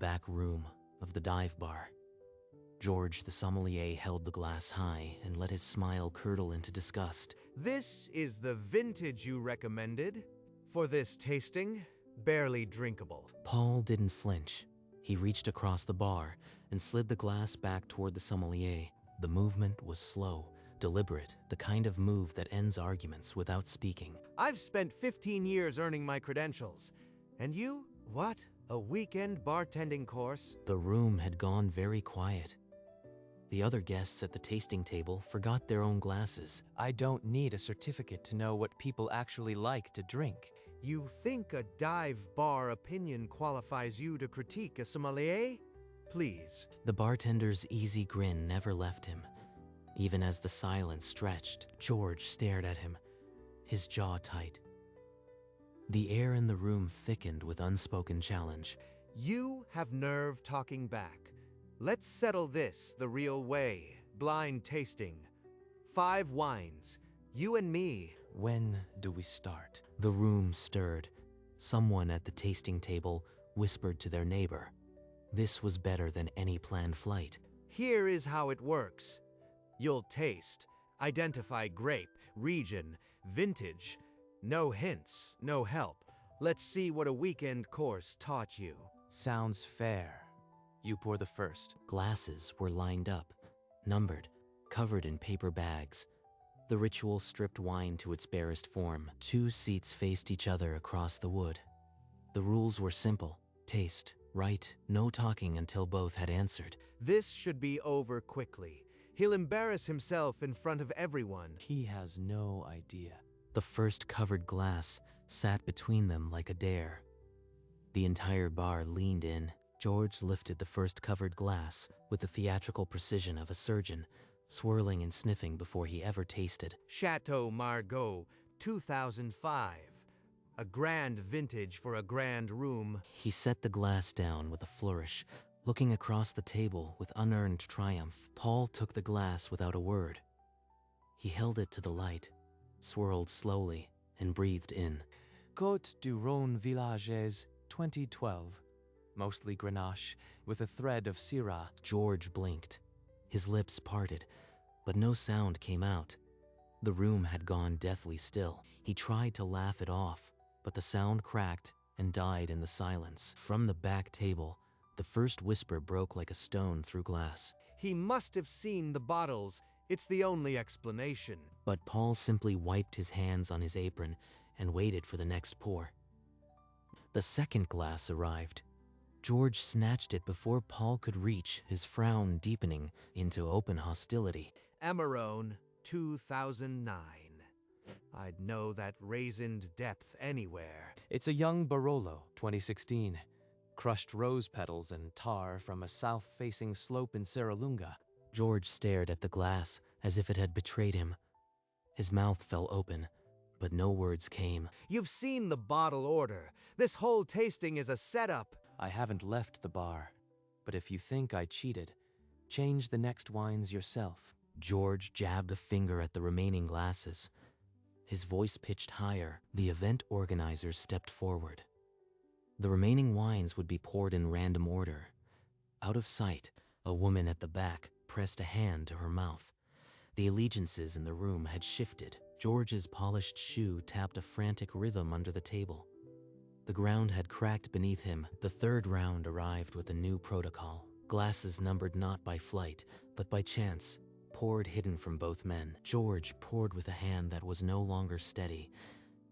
back room of the dive bar. George the sommelier held the glass high and let his smile curdle into disgust. This is the vintage you recommended for this tasting? Barely drinkable. Paul didn't flinch. He reached across the bar and slid the glass back toward the sommelier. The movement was slow, deliberate, the kind of move that ends arguments without speaking. I've spent 15 years earning my credentials. And you? What? A weekend bartending course? The room had gone very quiet. The other guests at the tasting table forgot their own glasses. I don't need a certificate to know what people actually like to drink. You think a dive bar opinion qualifies you to critique a sommelier? Please. The bartender's easy grin never left him. Even as the silence stretched, George stared at him, his jaw tight. The air in the room thickened with unspoken challenge. You have nerve talking back. Let's settle this the real way. Blind tasting. 5 wines. You and me. When do we start? The room stirred. Someone at the tasting table whispered to their neighbor. This was better than any planned flight. Here is how it works. You'll taste, identify grape, region, vintage. No hints, no help. Let's see what a weekend course taught you. Sounds fair. You pour the first. Glasses were lined up, numbered, covered in paper bags. The ritual stripped wine to its barest form. 2 seats faced each other across the wood. The rules were simple. Taste, right, no talking until both had answered. This should be over quickly. He'll embarrass himself in front of everyone. He has no idea. The first covered glass sat between them like a dare. The entire bar leaned in. George lifted the first covered glass with the theatrical precision of a surgeon, swirling and sniffing before he ever tasted. Chateau Margaux, 2005. A grand vintage for a grand room. He set the glass down with a flourish, looking across the table with unearned triumph. Paul took the glass without a word. He held it to the light, swirled slowly, and breathed in. Côte du Rhône Villages, 2012. Mostly Grenache, with a thread of Syrah. George blinked. His lips parted, but no sound came out. The room had gone deathly still. He tried to laugh it off, but the sound cracked and died in the silence. From the back table, the first whisper broke like a stone through glass. He must have seen the bottles. It's the only explanation. But Paul simply wiped his hands on his apron and waited for the next pour. The second glass arrived. George snatched it before Paul could reach, his frown deepening into open hostility. Amarone, 2009. I'd know that raisined depth anywhere. It's a young Barolo, 2016. Crushed rose petals and tar from a south-facing slope in Serralunga. George stared at the glass as if it had betrayed him. His mouth fell open, but no words came. You've seen the bottle order. This whole tasting is a setup. I haven't left the bar, but if you think I cheated, change the next wines yourself. George jabbed a finger at the remaining glasses. His voice pitched higher. The event organizers stepped forward. The remaining wines would be poured in random order. Out of sight, a woman at the back pressed a hand to her mouth. The allegiances in the room had shifted. George's polished shoe tapped a frantic rhythm under the table. The ground had cracked beneath him. The third round arrived with a new protocol. Glasses numbered not by flight, but by chance, poured hidden from both men. George poured with a hand that was no longer steady,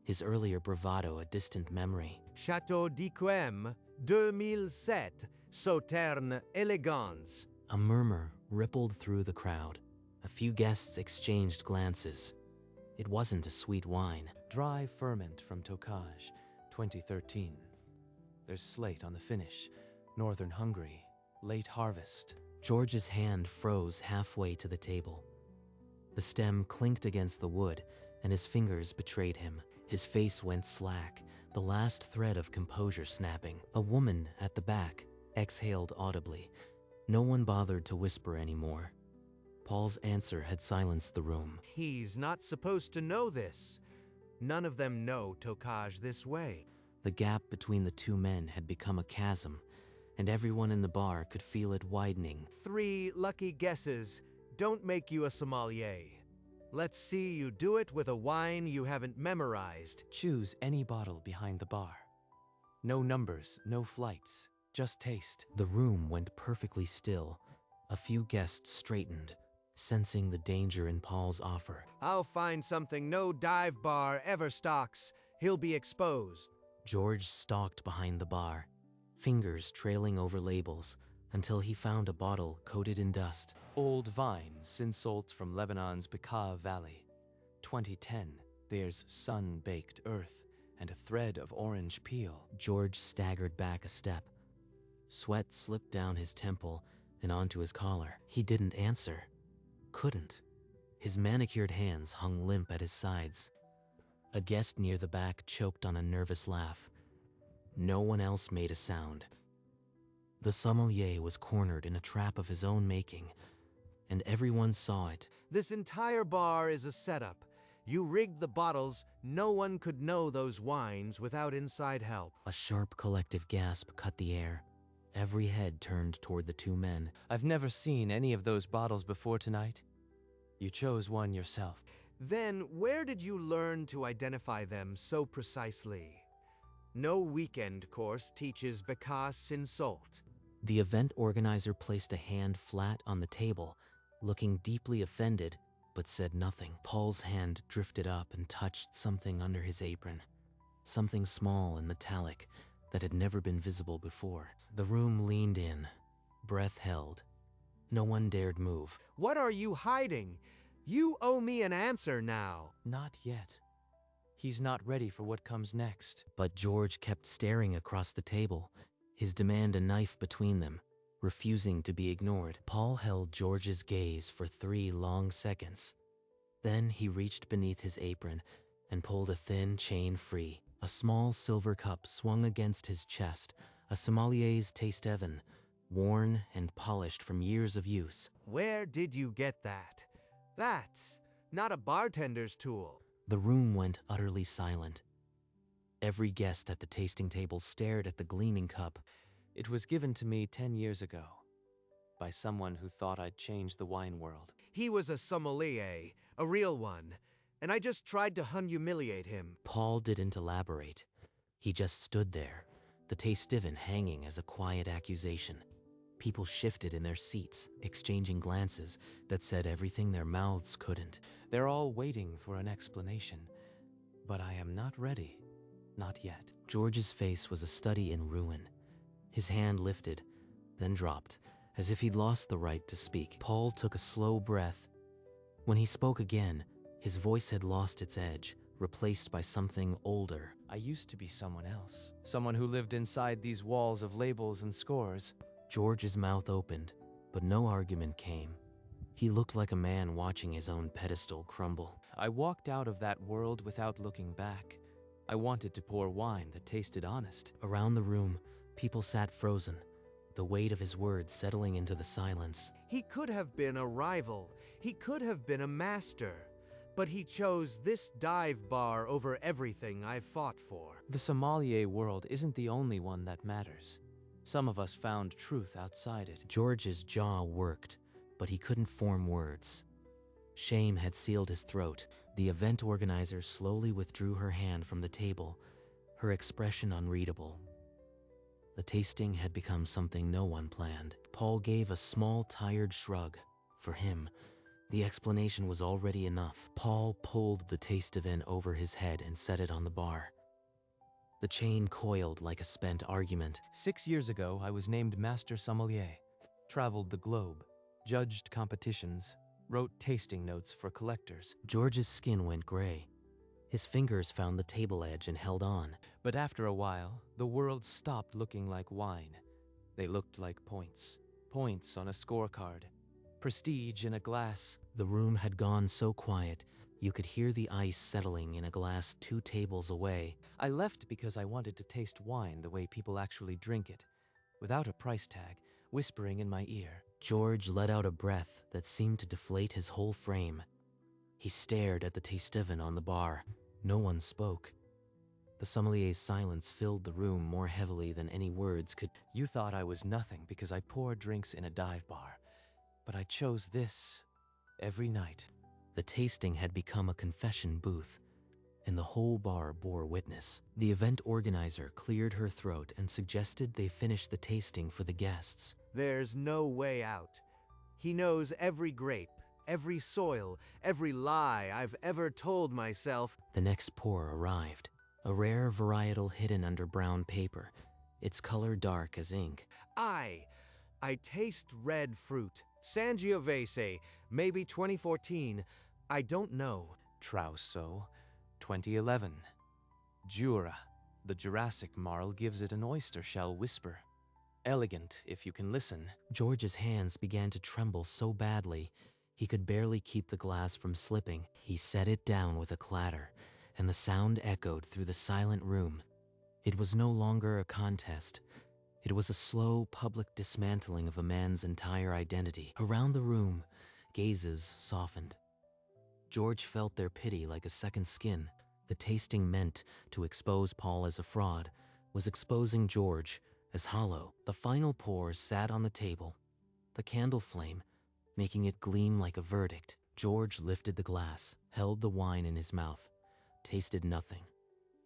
his earlier bravado a distant memory. Chateau d'Yquem, 2007, Sauterne Elegance. A murmur rippled through the crowd. A few guests exchanged glances. It wasn't a sweet wine. Dry ferment from Tokaj, 2013. There's slate on the finish. Northern Hungary, late harvest. George's hand froze halfway to the table. The stem clinked against the wood, and his fingers betrayed him. His face went slack, the last thread of composure snapping. A woman at the back exhaled audibly. No one bothered to whisper anymore. Paul's answer had silenced the room. He's not supposed to know this. None of them know Tokaj this way. The gap between the two men had become a chasm, and everyone in the bar could feel it widening. 3 lucky guesses don't make you a sommelier. Let's see you do it with a wine you haven't memorized. Choose any bottle behind the bar. No numbers, no flights, just taste. The room went perfectly still. A few guests straightened, sensing the danger in Paul's offer. I'll find something no dive bar ever stocks. He'll be exposed. George stalked behind the bar, fingers trailing over labels, until he found a bottle coated in dust. Old vine, Sinsault from Lebanon's Bekaa Valley. 2010, there's sun-baked earth and a thread of orange peel. George staggered back a step. Sweat slipped down his temple and onto his collar. He didn't answer. Couldn't. His manicured hands hung limp at his sides. A guest near the back choked on a nervous laugh. No one else made a sound. The sommelier was cornered in a trap of his own making, and everyone saw it. This entire bar is a setup. You rigged the bottles. No one could know those wines without inside help. A sharp collective gasp cut the air. Every head turned toward the two men. I've never seen any of those bottles before tonight. You chose one yourself. Then where did you learn to identify them so precisely? No weekend course teaches Bekaa Sinsault. The event organizer placed a hand flat on the table, looking deeply offended, but said nothing. Paul's hand drifted up and touched something under his apron. Something small and metallic that had never been visible before. The room leaned in, breath held. No one dared move. What are you hiding? You owe me an answer now. Not yet. He's not ready for what comes next. But George kept staring across the table, his demand a knife between them, refusing to be ignored. Paul held George's gaze for 3 long seconds. Then he reached beneath his apron and pulled a thin chain free. A small silver cup swung against his chest, a sommelier's taste Evan, worn and polished from years of use. Where did you get that? That's not a bartender's tool. The room went utterly silent. Every guest at the tasting table stared at the gleaming cup. It was given to me 10 years ago by someone who thought I'd change the wine world. He was a sommelier, a real one, and I just tried to humiliate him. Paul didn't elaborate. He just stood there, the tastiven hanging as a quiet accusation. People shifted in their seats, exchanging glances that said everything their mouths couldn't. They're all waiting for an explanation, but I am not ready. Not yet. George's face was a study in ruin. His hand lifted, then dropped, as if he'd lost the right to speak. Paul took a slow breath. When he spoke again, his voice had lost its edge, replaced by something older. I used to be someone else. Someone who lived inside these walls of labels and scores. George's mouth opened, but no argument came. He looked like a man watching his own pedestal crumble. I walked out of that world without looking back. I wanted to pour wine that tasted honest. Around the room, people sat frozen, the weight of his words settling into the silence. He could have been a rival. He could have been a master. But he chose this dive bar over everything I've fought for. The sommelier world isn't the only one that matters. Some of us found truth outside it. George's jaw worked, but he couldn't form words. Shame had sealed his throat. The event organizer slowly withdrew her hand from the table, her expression unreadable. The tasting had become something no one planned. Paul gave a small, tired shrug. For him, the explanation was already enough. Paul pulled the taste-event over his head and set it on the bar. The chain coiled like a spent argument. 6 years ago, I was named Master Sommelier, traveled the globe, judged competitions, wrote tasting notes for collectors. George's skin went gray. His fingers found the table edge and held on. But after a while, the world stopped looking like wine. They looked like points. Points on a scorecard. Prestige in a glass. The room had gone so quiet, you could hear the ice settling in a glass 2 tables away. I left because I wanted to taste wine the way people actually drink it, without a price tag, whispering in my ear. George let out a breath that seemed to deflate his whole frame. He stared at the tastiven on the bar. No one spoke. The sommelier's silence filled the room more heavily than any words could. You thought I was nothing because I pour drinks in a dive bar, but I chose this every night. The tasting had become a confession booth, and the whole bar bore witness. The event organizer cleared her throat and suggested they finish the tasting for the guests. There's no way out. He knows every grape, every soil, every lie I've ever told myself. The next pour arrived, a rare varietal hidden under brown paper, its color dark as ink. I taste red fruit. Sangiovese, maybe 2014. I don't know. Trousseau, 2011. Jura, the Jurassic marl gives it an oyster shell whisper. Elegant, if you can listen. George's hands began to tremble so badly, he could barely keep the glass from slipping. He set it down with a clatter, and the sound echoed through the silent room. It was no longer a contest. It was a slow, public dismantling of a man's entire identity. Around the room, gazes softened. George felt their pity like a second skin. The tasting meant to expose Paul as a fraud was exposing George as hollow. The final pour sat on the table, the candle flame making it gleam like a verdict. George lifted the glass, held the wine in his mouth, tasted nothing,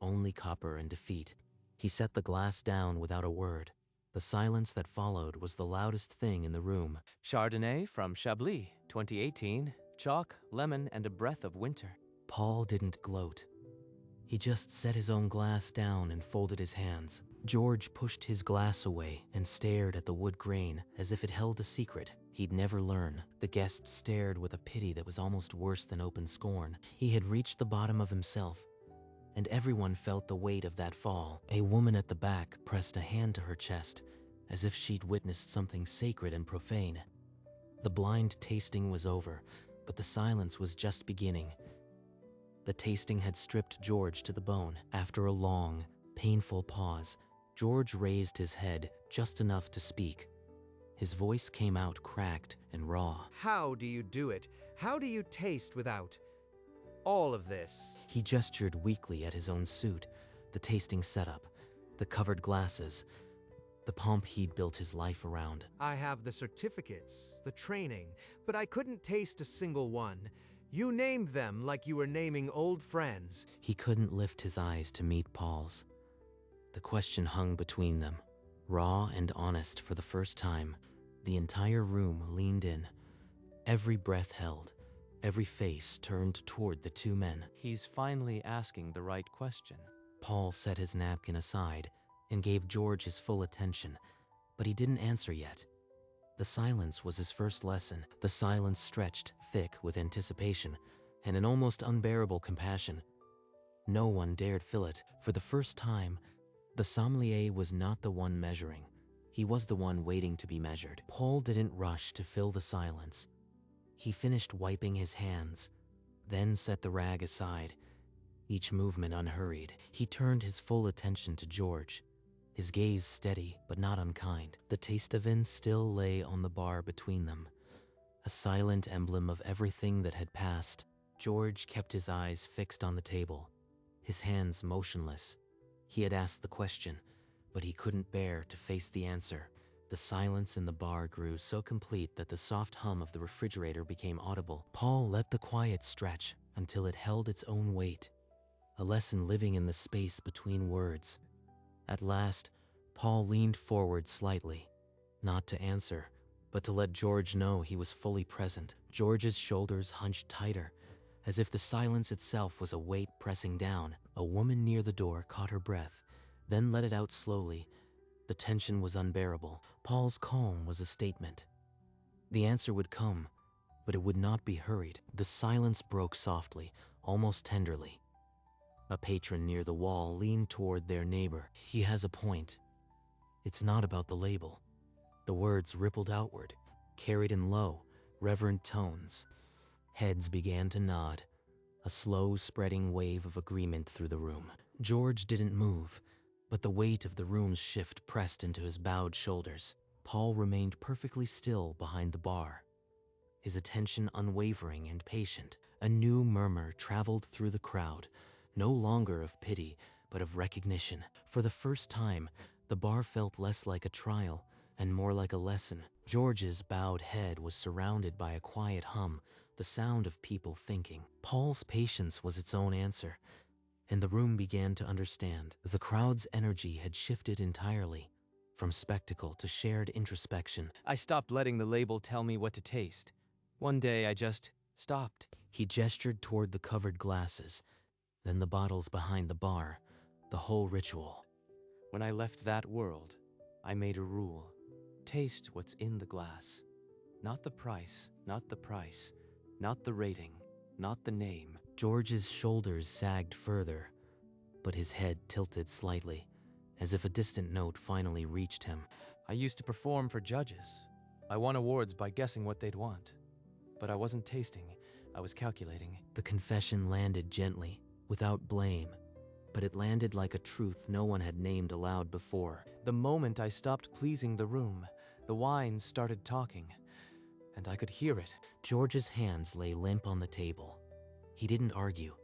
only copper and defeat. He set the glass down without a word. The silence that followed was the loudest thing in the room. Chardonnay from Chablis, 2018. Chalk, lemon, and a breath of winter. Paul didn't gloat. He just set his own glass down and folded his hands. George pushed his glass away and stared at the wood grain as if it held a secret he'd never learn. The guests stared with a pity that was almost worse than open scorn. He had reached the bottom of himself, and everyone felt the weight of that fall. A woman at the back pressed a hand to her chest, as if she'd witnessed something sacred and profane. The blind tasting was over, but the silence was just beginning. The tasting had stripped George to the bone. After a long, painful pause, George raised his head just enough to speak. His voice came out cracked and raw. How do you do it? How do you taste without all of this? He gestured weakly at his own suit, the tasting setup, the covered glasses, the pomp he'd built his life around. I have the certificates, the training, but I couldn't taste a single one. You named them like you were naming old friends. He couldn't lift his eyes to meet Paul's. The question hung between them, raw and honest for the first time. The entire room leaned in, every breath held, every face turned toward the two men. He's finally asking the right question. Paul set his napkin aside and gave George his full attention, but he didn't answer yet. The silence was his first lesson. The silence stretched, thick with anticipation and an almost unbearable compassion. No one dared fill it. For the first time, the sommelier was not the one measuring. He was the one waiting to be measured. Paul didn't rush to fill the silence. He finished wiping his hands, then set the rag aside, each movement unhurried. He turned his full attention to George, his gaze steady but not unkind. The taste-of-in still lay on the bar between them, a silent emblem of everything that had passed. George kept his eyes fixed on the table, his hands motionless. He had asked the question, but he couldn't bear to face the answer. The silence in the bar grew so complete that the soft hum of the refrigerator became audible. Paul let the quiet stretch until it held its own weight, a lesson living in the space between words. At last, Paul leaned forward slightly, not to answer, but to let George know he was fully present. George's shoulders hunched tighter, as if the silence itself was a weight pressing down. A woman near the door caught her breath, then let it out slowly. The tension was unbearable. Paul's calm was a statement. The answer would come, but it would not be hurried. The silence broke softly, almost tenderly. A patron near the wall leaned toward their neighbor. He has a point. It's not about the label. The words rippled outward, carried in low, reverent tones. Heads began to nod, a slow spreading wave of agreement through the room. George didn't move, but the weight of the room's shift pressed into his bowed shoulders. Paul remained perfectly still behind the bar, his attention unwavering and patient. A new murmur traveled through the crowd, no longer of pity, but of recognition. For the first time, the bar felt less like a trial and more like a lesson. George's bowed head was surrounded by a quiet hum, the sound of people thinking. Paul's patience was its own answer, and the room began to understand. The crowd's energy had shifted entirely, from spectacle to shared introspection. I stopped letting the label tell me what to taste. One day I just stopped. He gestured toward the covered glasses, then the bottles behind the bar, the whole ritual. When I left that world, I made a rule. Taste what's in the glass. Not the price, not the price, not the rating, not the name. George's shoulders sagged further, but his head tilted slightly, as if a distant note finally reached him. I used to perform for judges. I won awards by guessing what they'd want. But I wasn't tasting, I was calculating. The confession landed gently, without blame, but it landed like a truth no one had named aloud before. The moment I stopped pleasing the room, the wine started talking, and I could hear it. George's hands lay limp on the table. He didn't argue,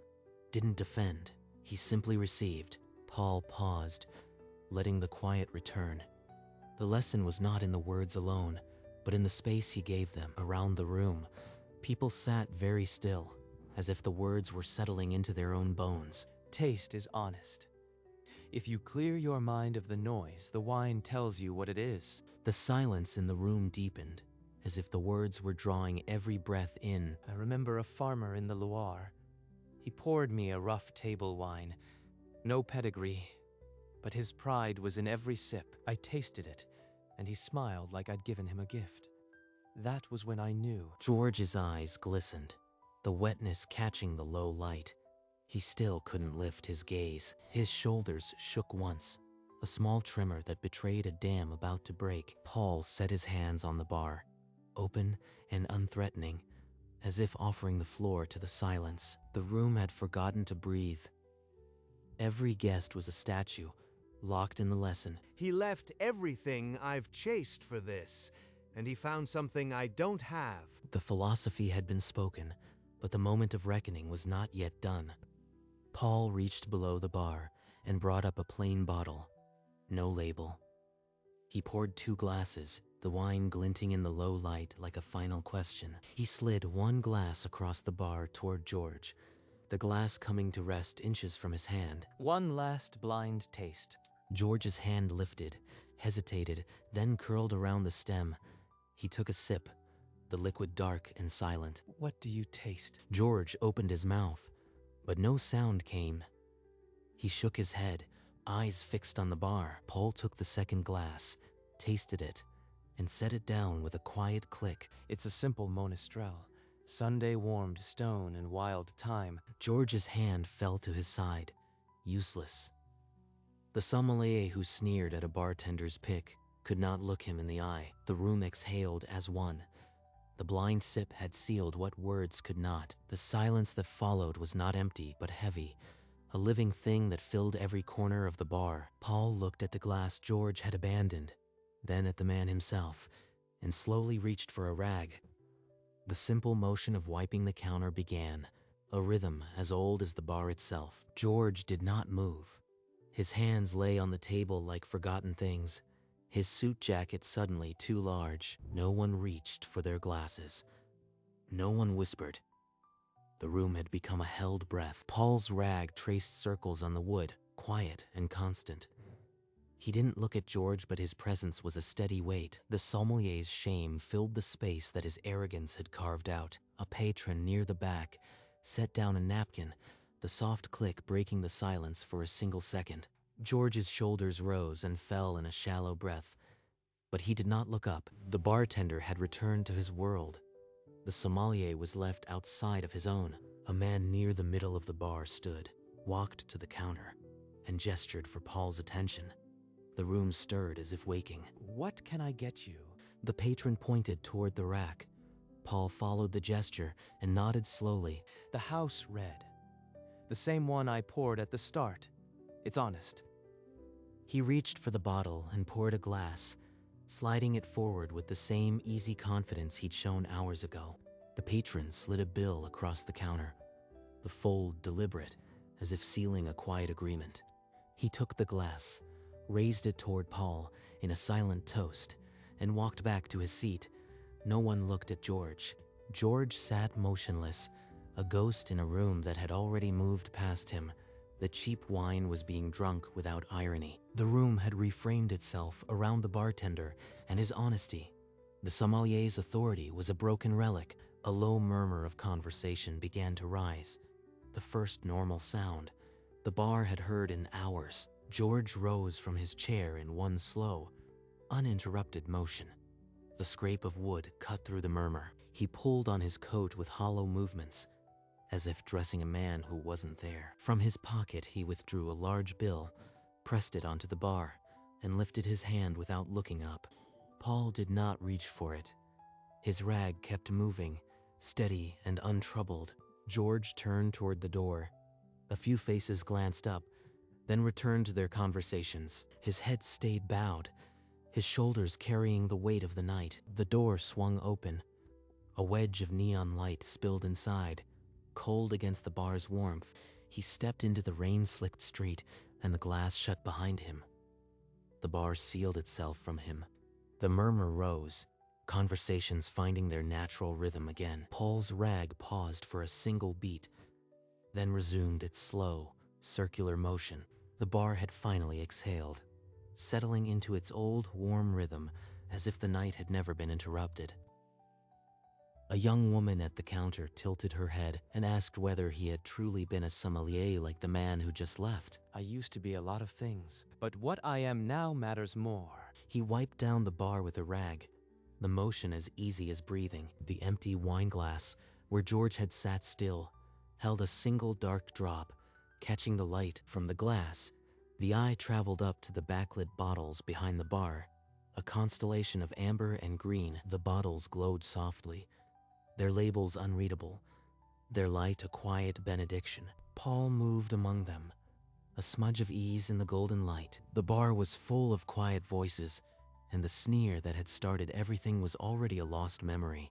didn't defend. He simply received. Paul paused, letting the quiet return. The lesson was not in the words alone, but in the space he gave them. Around the room, people sat very still, as if the words were settling into their own bones. Taste is honest. If you clear your mind of the noise, the wine tells you what it is. The silence in the room deepened, as if the words were drawing every breath in. I remember a farmer in the Loire. He poured me a rough table wine. No pedigree, but his pride was in every sip. I tasted it, and he smiled like I'd given him a gift. That was when I knew. George's eyes glistened, the wetness catching the low light. He still couldn't lift his gaze. His shoulders shook once, a small tremor that betrayed a dam about to break. Paul set his hands on the bar, open and unthreatening, as if offering the floor to the silence. The room had forgotten to breathe. Every guest was a statue, locked in the lesson. He left everything I've chased for this, and he found something I don't have. The philosophy had been spoken, but the moment of reckoning was not yet done. Paul reached below the bar and brought up a plain bottle. No label. He poured 2 glasses, the wine glinting in the low light like a final question. He slid 1 glass across the bar toward George, the glass coming to rest inches from his hand. One last blind taste. George's hand lifted, hesitated, then curled around the stem. He took a sip, the liquid dark and silent. What do you taste? George opened his mouth, but no sound came. He shook his head, eyes fixed on the bar. Paul took the second glass, tasted it, and set it down with a quiet click. It's a simple Monastrell. Sunday warmed stone and wild thyme. George's hand fell to his side, useless. The sommelier who sneered at a bartender's pick could not look him in the eye. The room exhaled as one. The blind sip had sealed what words could not. The silence that followed was not empty, but heavy, a living thing that filled every corner of the bar. Paul looked at the glass George had abandoned, then at the man himself, and slowly reached for a rag. The simple motion of wiping the counter began, a rhythm as old as the bar itself. George did not move. His hands lay on the table like forgotten things, his suit jacket suddenly too large. No one reached for their glasses. No one whispered. The room had become a held breath. Paul's rag traced circles on the wood, quiet and constant. He didn't look at George, but his presence was a steady weight. The sommelier's shame filled the space that his arrogance had carved out. A patron near the back set down a napkin, the soft click breaking the silence for a single second. George's shoulders rose and fell in a shallow breath, but he did not look up. The bartender had returned to his world. The sommelier was left outside of his own. A man near the middle of the bar stood, walked to the counter, and gestured for Paul's attention. The room stirred as if waking. What can I get you? The patron pointed toward the rack. Paul followed the gesture and nodded slowly. The house red. The same one I poured at the start. It's honest. He reached for the bottle and poured a glass, sliding it forward with the same easy confidence he'd shown hours ago. The patron slid a bill across the counter, the fold deliberate, as if sealing a quiet agreement. He took the glass, raised it toward Paul in a silent toast, and walked back to his seat. No one looked at George. George sat motionless, a ghost in a room that had already moved past him. The cheap wine was being drunk without irony. The room had reframed itself around the bartender and his honesty. The sommelier's authority was a broken relic. A low murmur of conversation began to rise. The first normal sound the bar had heard in hours. George rose from his chair in one slow, uninterrupted motion. The scrape of wood cut through the murmur. He pulled on his coat with hollow movements, as if dressing a man who wasn't there. From his pocket he withdrew a large bill, pressed it onto the bar, and lifted his hand without looking up. Paul did not reach for it. His rag kept moving, steady and untroubled. George turned toward the door. A few faces glanced up, then returned to their conversations. His head stayed bowed, his shoulders carrying the weight of the night. The door swung open. A wedge of neon light spilled inside. Cold against the bar's warmth, he stepped into the rain-slicked street, and the glass shut behind him. The bar sealed itself from him. The murmur rose, conversations finding their natural rhythm again. Paul's rag paused for a single beat, then resumed its slow, circular motion. The bar had finally exhaled, settling into its old, warm rhythm as if the night had never been interrupted. A young woman at the counter tilted her head and asked whether he had truly been a sommelier like the man who just left. I used to be a lot of things, but what I am now matters more. He wiped down the bar with a rag, the motion as easy as breathing. The empty wine glass, where George had sat still, held a single dark drop. Catching the light from the glass, the eye traveled up to the backlit bottles behind the bar. A constellation of amber and green, the bottles glowed softly, their labels unreadable, their light a quiet benediction. Paul moved among them, a smudge of ease in the golden light. The bar was full of quiet voices, and the sneer that had started everything was already a lost memory.